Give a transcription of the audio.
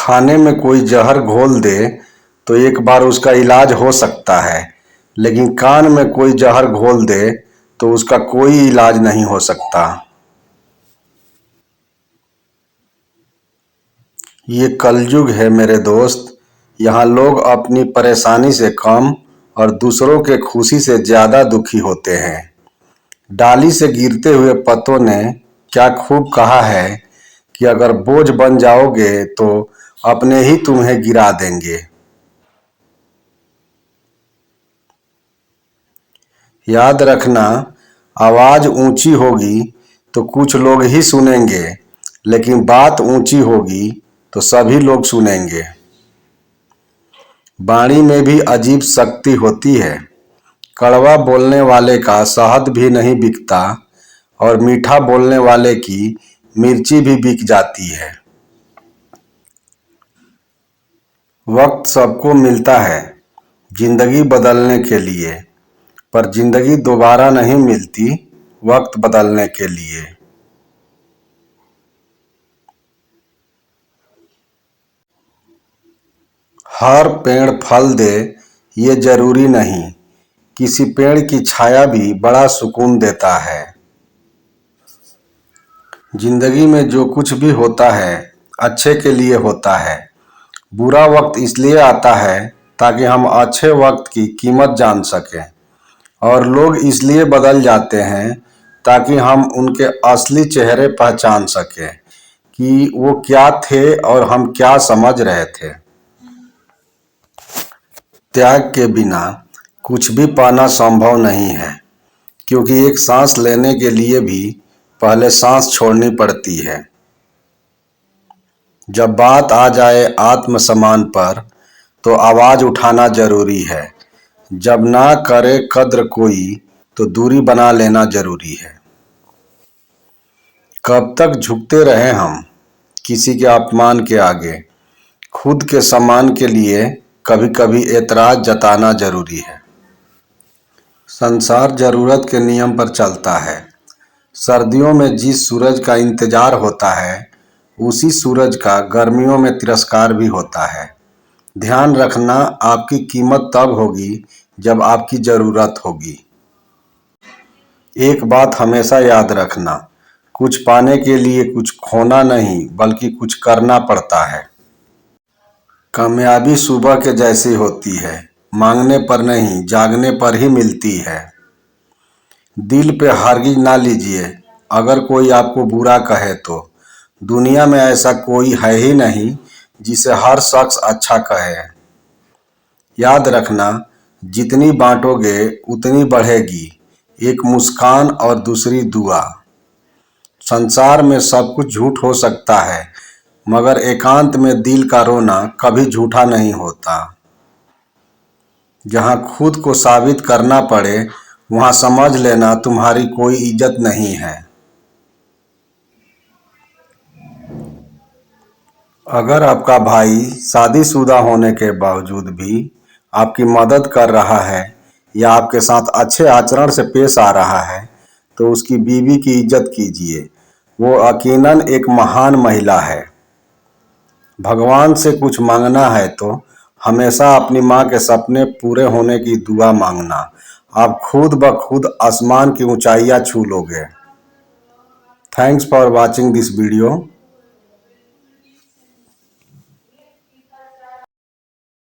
खाने में कोई जहर घोल दे तो एक बार उसका इलाज हो सकता है, लेकिन कान में कोई जहर घोल दे तो उसका कोई इलाज नहीं हो सकता। ये कलयुग है मेरे दोस्त। यहाँ लोग अपनी परेशानी से कम और दूसरों के खुशी से ज्यादा दुखी होते हैं। डाली से गिरते हुए पत्तों ने क्या खूब कहा है कि अगर बोझ बन जाओगे तो अपने ही तुम्हें गिरा देंगे। याद रखना, आवाज ऊंची होगी तो कुछ लोग ही सुनेंगे, लेकिन बात ऊंची होगी तो सभी लोग सुनेंगे। वाणी में भी अजीब शक्ति होती है। कड़वा बोलने वाले का शहद भी नहीं बिकता और मीठा बोलने वाले की मिर्ची भी बिक जाती है। वक्त सबको मिलता है जिंदगी बदलने के लिए, पर जिंदगी दोबारा नहीं मिलती वक्त बदलने के लिए। हर पेड़ फल दे ये जरूरी नहीं, किसी पेड़ की छाया भी बड़ा सुकून देता है। जिंदगी में जो कुछ भी होता है अच्छे के लिए होता है। बुरा वक्त इसलिए आता है ताकि हम अच्छे वक्त की कीमत जान सकें, और लोग इसलिए बदल जाते हैं ताकि हम उनके असली चेहरे पहचान सकें कि वो क्या थे और हम क्या समझ रहे थे। त्याग के बिना कुछ भी पाना संभव नहीं है, क्योंकि एक सांस लेने के लिए भी पहले सांस छोड़नी पड़ती है। जब बात आ जाए आत्मसम्मान पर तो आवाज उठाना जरूरी है। जब ना करे कद्र कोई तो दूरी बना लेना जरूरी है। कब तक झुकते रहे हम किसी के अपमान के आगे। खुद के सम्मान के लिए कभी कभी एतराज जताना जरूरी है। संसार जरूरत के नियम पर चलता है। सर्दियों में जिस सूरज का इंतजार होता है उसी सूरज का गर्मियों में तिरस्कार भी होता है। ध्यान रखना, आपकी कीमत तब होगी जब आपकी जरूरत होगी। एक बात हमेशा याद रखना, कुछ पाने के लिए कुछ खोना नहीं बल्कि कुछ करना पड़ता है। कामयाबी सुबह के जैसी होती है, मांगने पर नहीं जागने पर ही मिलती है। दिल पे हरगिज ना लीजिए अगर कोई आपको बुरा कहे तो। दुनिया में ऐसा कोई है ही नहीं जिसे हर शख्स अच्छा कहे। याद रखना, जितनी बांटोगे उतनी बढ़ेगी एक मुस्कान और दूसरी दुआ। संसार में सब कुछ झूठ हो सकता है, मगर एकांत में दिल का रोना कभी झूठा नहीं होता। जहां खुद को साबित करना पड़े वहां समझ लेना तुम्हारी कोई इज्जत नहीं है। अगर आपका भाई शादीशुदा होने के बावजूद भी आपकी मदद कर रहा है या आपके साथ अच्छे आचरण से पेश आ रहा है तो उसकी बीवी की इज्जत कीजिए। वो यकीनन एक महान महिला है। भगवान से कुछ मांगना है तो हमेशा अपनी माँ के सपने पूरे होने की दुआ मांगना। आप खुद ब खुद आसमान की ऊंचाइयां छू लोगे। Thanks for watching this video.